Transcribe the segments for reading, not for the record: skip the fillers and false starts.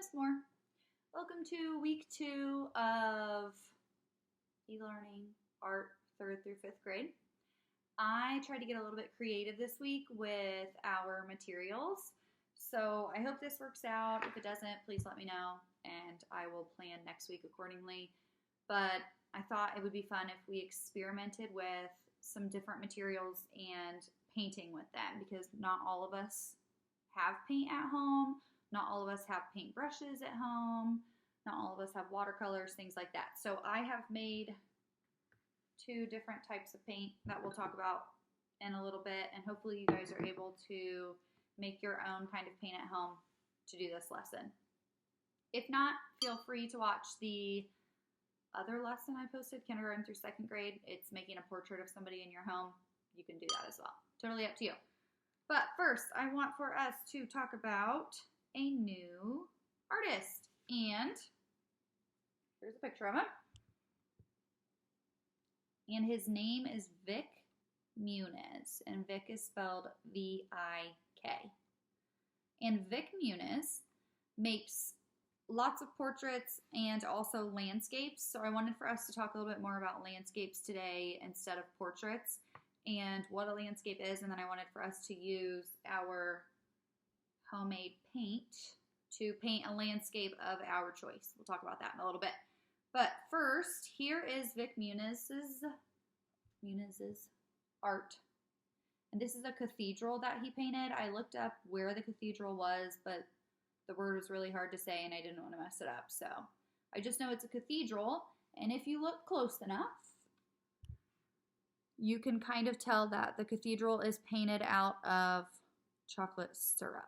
Miss Moore. Welcome to week 2 of e-learning art 3rd through 5th grade. I tried to get a little bit creative this week with our materials, so I hope this works out. If it doesn't, please let me know and I will plan next week accordingly. But I thought it would be fun if we experimented with some different materials and painting with them, because not all of us have paint at home. Not all of us have paint brushes at home. Not all of us have watercolors, things like that. So I have made 2 different types of paint that we'll talk about in a little bit, and hopefully you guys are able to make your own kind of paint at home to do this lesson. If not, feel free to watch the other lesson I posted, kindergarten through 2nd grade. It's making a portrait of somebody in your home. You can do that as well. Totally up to you. But first, I want for us to talk about a new artist. And here's a picture of him. And his name is Vik Muniz. And Vik is spelled V-I-K. And Vik Muniz makes lots of portraits and also landscapes. So I wanted for us to talk a little bit more about landscapes today instead of portraits, and what a landscape is. And then I wanted for us to use our homemade paint to paint a landscape of our choice. We'll talk about that in a little bit. But first, here is Vik Muniz's art. And this is a cathedral that he painted. I looked up where the cathedral was, but the word was really hard to say and I didn't want to mess it up. So I just know it's a cathedral. And if you look close enough, you can kind of tell that the cathedral is painted out of chocolate syrup.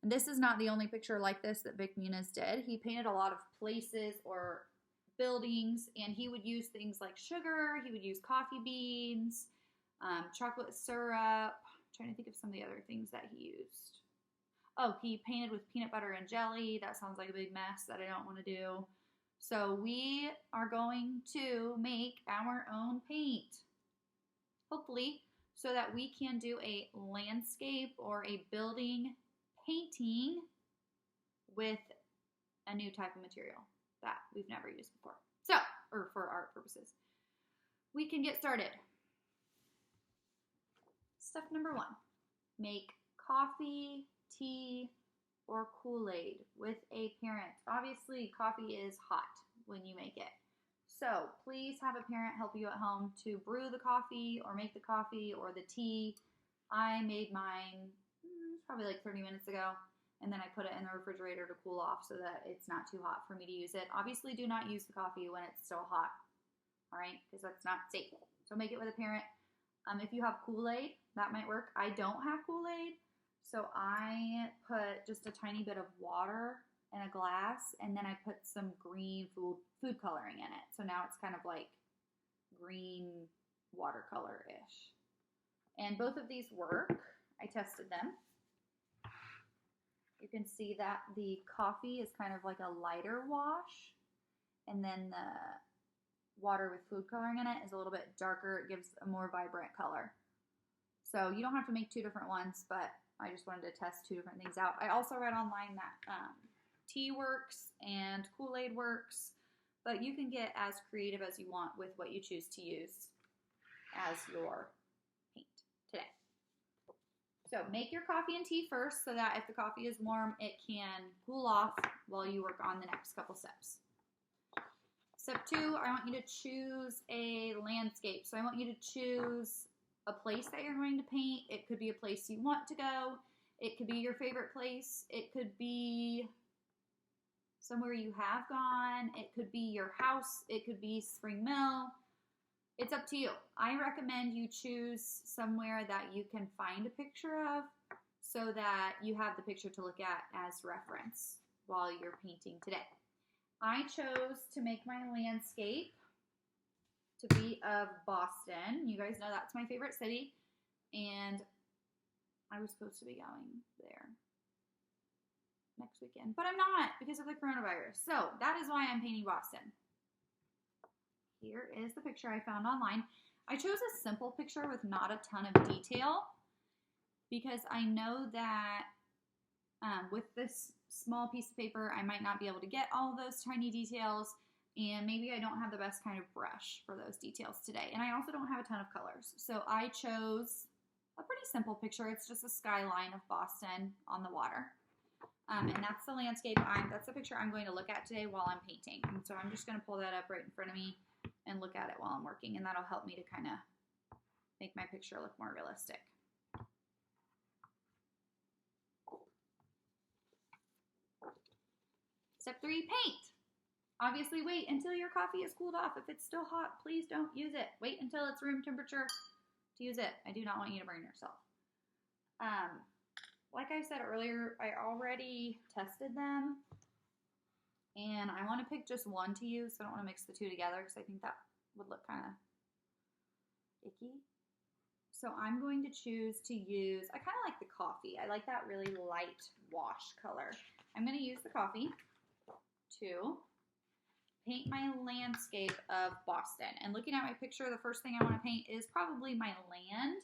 And this is not the only picture like this that Vik Muniz did. He painted a lot of places or buildings, and he would use things like sugar, he would use coffee beans, chocolate syrup. I'm trying to think of some of the other things that he used. Oh, he painted with peanut butter and jelly. That sounds like a big mess that I don't want to do. So we are going to make our own paint, hopefully, so that we can do a landscape or a building painting with a new type of material that we've never used before. So, or for art purposes. We can get started. Step number 1, make coffee, tea, or Kool-Aid with a parent. Obviously, coffee is hot when you make it. So please have a parent help you at home to brew the coffee or make the coffee or the tea. I made mine probably like 30 minutes ago, and then I put it in the refrigerator to cool off so that it's not too hot for me to use it. Obviously, do not use the coffee when it's still hot, all right, because that's not safe. So make it with a parent. If you have Kool-Aid, that might work. I don't have Kool-Aid, so I put just a tiny bit of water in a glass, and then I put some green food coloring in it. So now it's kind of like green watercolor-ish. And both of these work. I tested them. You can see that the coffee is kind of like a lighter wash, and then the water with food coloring in it is a little bit darker. It gives a more vibrant color. So you don't have to make 2 different ones, but I just wanted to test 2 different things out. I also read online that tea works and Kool-Aid works, but you can get as creative as you want with what you choose to use as your paint today. So make your coffee and tea first so that if the coffee is warm, it can cool off while you work on the next couple steps. Step 2, I want you to choose a landscape. So I want you to choose a place that you're going to paint. It could be a place you want to go. It could be your favorite place. It could be somewhere you have gone. It could be your house. It could be Spring Mill. It's up to you. I recommend you choose somewhere that you can find a picture of so that you have the picture to look at as reference while you're painting today. I chose to make my landscape to be of Boston. You guys know that's my favorite city, and I was supposed to be going there next weekend, but I'm not because of the coronavirus. So that is why I'm painting Boston. Here is the picture I found online. I chose a simple picture with not a ton of detail because I know that With this small piece of paper, I might not be able to get all of those tiny details, and maybe I don't have the best kind of brush for those details today. And I also don't have a ton of colors. So I chose a pretty simple picture. It's just a skyline of Boston on the water. And that's the landscape. That's the picture I'm going to look at today while I'm painting. And so I'm just going to pull that up right in front of me and look at it while I'm working. And that'll help me to kind of make my picture look more realistic. Step 3, paint. Obviously, wait until your coffee is cooled off. If it's still hot, please don't use it. Wait until it's room temperature to use it. I do not want you to burn yourself. Like I said earlier, I already tested them, and I want to pick just one to use. So I don't want to mix the two together because I think that would look kind of icky. So I'm going to choose to use, I kind of like the coffee. I like that really light wash color. I'm going to use the coffee to paint my landscape of Boston. And looking at my picture, the first thing I want to paint is probably my land,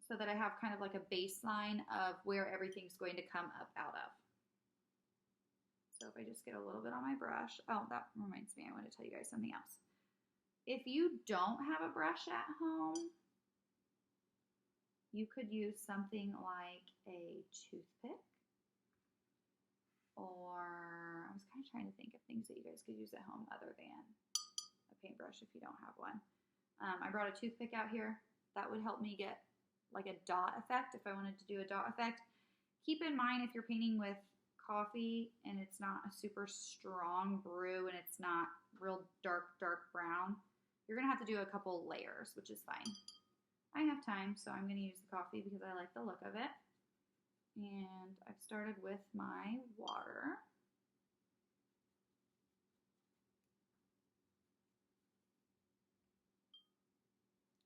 so that I have kind of like a baseline of where everything's going to come up out of. So if I just get a little bit on my brush. Oh, that reminds me, I want to tell you guys something else. If you don't have a brush at home, you could use something like a toothpick, or I was kind of trying to think of things that you guys could use at home other than a paintbrush if you don't have one. I brought a toothpick out here. That would help me get like a dot effect if I wanted to do a dot effect. Keep in mind, if you're painting with coffee and it's not a super strong brew and it's not real dark brown, you're gonna have to do a couple layers, which is fine. I have time, so I'm gonna use the coffee because I like the look of it. And I've started with my water.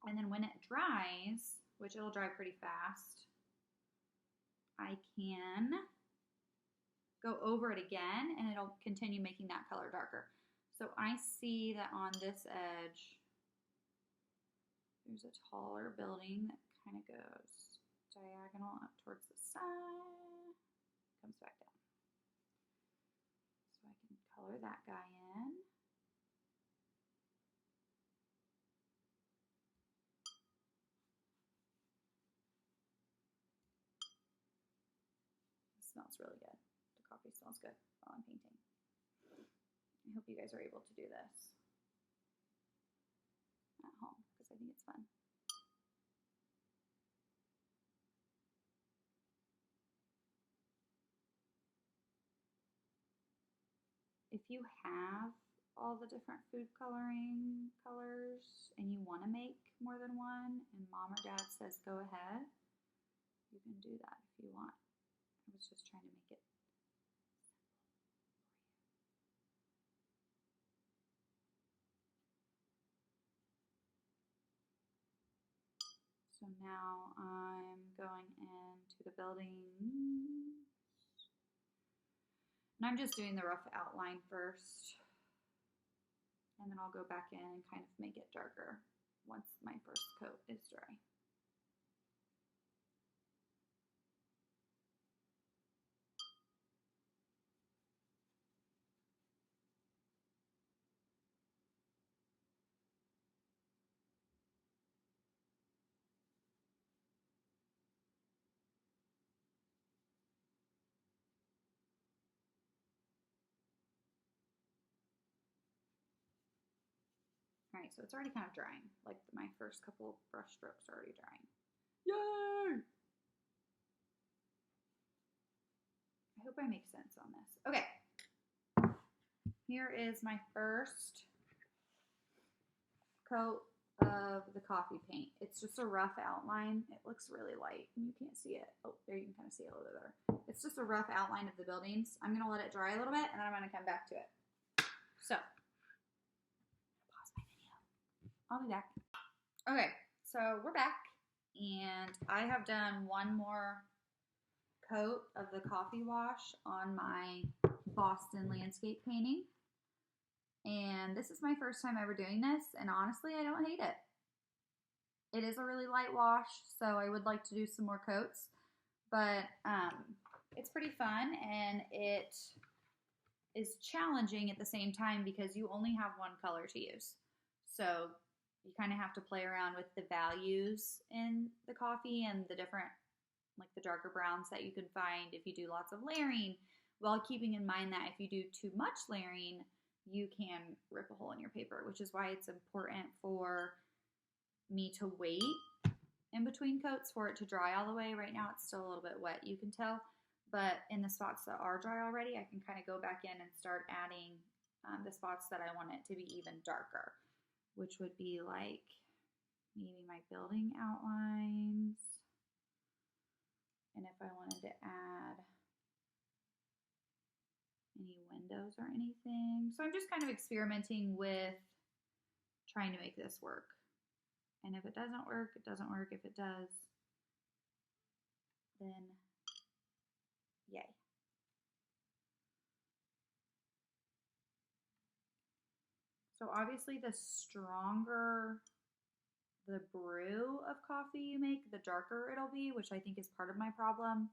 And then when it dries, which it'll dry pretty fast, I can go over it again and it'll continue making that color darker. So I see that on this edge, there's a taller building that kind of goes diagonal up towards the side, comes back down. So I can color that guy in. Smells really good. The coffee smells good while I'm painting. I hope you guys are able to do this at home because I think it's fun. If you have all the different food coloring colors and you want to make more than one and mom or dad says go ahead, you can do that if you want. I was just trying to make it simple. So now I'm going into the building. And I'm just doing the rough outline first. And then I'll go back in and kind of make it darker once my first coat is dry. All right, so it's already kind of drying. Like my first couple brush strokes are already drying. Yay! I hope I make sense on this. Okay. Here is my first coat of the coffee paint. It's just a rough outline. It looks really light and you can't see it. Oh, there you can kind of see it a little bit better. It's just a rough outline of the buildings. I'm going to let it dry a little bit and then I'm going to come back to it. So, pause my video. I'll be back. Okay, so we're back and I have done one more coat of the coffee wash on my Boston landscape painting. And this is my first time ever doing this, and honestly, I don't hate it. It is a really light wash, so I would like to do some more coats, but It's pretty fun, and it is challenging at the same time because you only have one color to use. So you kind of have to play around with the values in the coffee and the different, like the darker browns that you can find if you do lots of layering, while keeping in mind that if you do too much layering, you can rip a hole in your paper, which is why it's important for me to wait in between coats for it to dry all the way. Right now it's still a little bit wet, you can tell, but in the spots that are dry already, I can kind of go back in and start adding the spots that I want it to be even darker, which would be like maybe my building outlines. And if I wanted to add any windows or anything. So I'm just kind of experimenting with trying to make this work. And if it doesn't work, it doesn't work. If it does, then yay. So obviously the stronger the brew of coffee you make, the darker it'll be, which I think is part of my problem.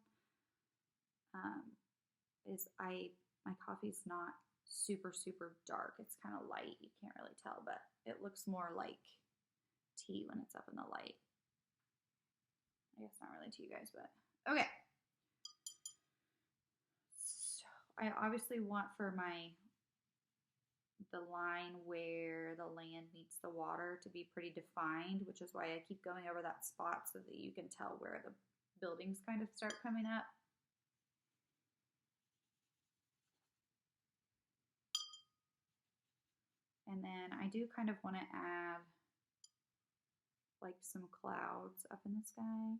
My coffee's not super, super dark. It's kind of light. You can't really tell, but it looks more like tea when it's up in the light. I guess not really to you guys, but okay. So I obviously want for the line where the land meets the water to be pretty defined, which is why I keep going over that spot so that you can tell where the buildings kind of start coming up. And then I do kind of want to add like some clouds up in the sky.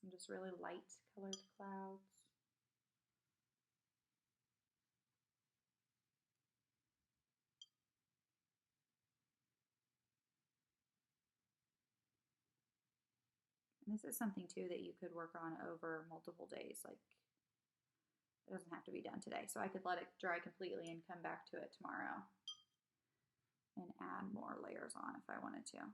Some just really light colored clouds. And this is something too that you could work on over multiple days. Like, it doesn't have to be done today. So I could let it dry completely and come back to it tomorrow and add more layers on if I wanted to. I'm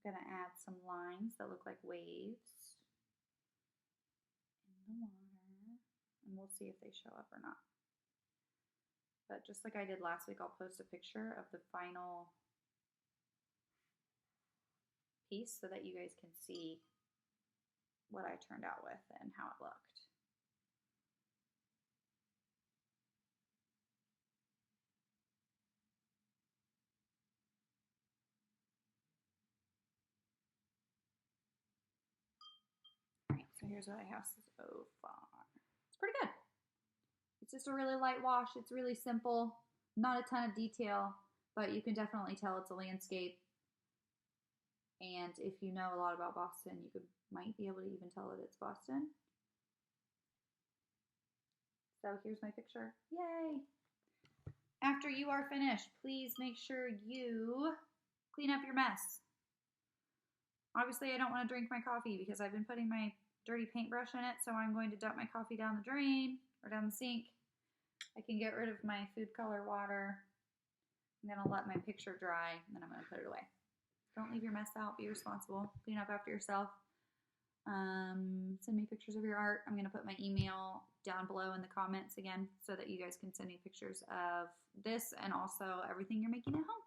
gonna add some lines that look like waves in the water, and we'll see if they show up or not. But just like I did last week, I'll post a picture of the final piece so that you guys can see what I turned out with and how it looked. All right, so here's what I have so far. It's pretty good. It's just a really light wash. It's really simple, not a ton of detail, but you can definitely tell it's a landscape. And if you know a lot about Boston, you might be able to even tell that it's Boston. So here's my picture. Yay! After you are finished, please make sure you clean up your mess. Obviously, I don't want to drink my coffee because I've been putting my dirty paintbrush in it, so I'm going to dump my coffee down the drain or down the sink. I can get rid of my food color water. I'm going to let my picture dry, and then I'm going to put it away. Don't leave your mess out. Be responsible. Clean up after yourself. Send me pictures of your art. I'm going to put my email down below in the comments again so that you guys can send me pictures of this and also everything you're making at home.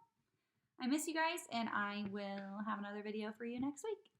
I miss you guys, and I will have another video for you next week.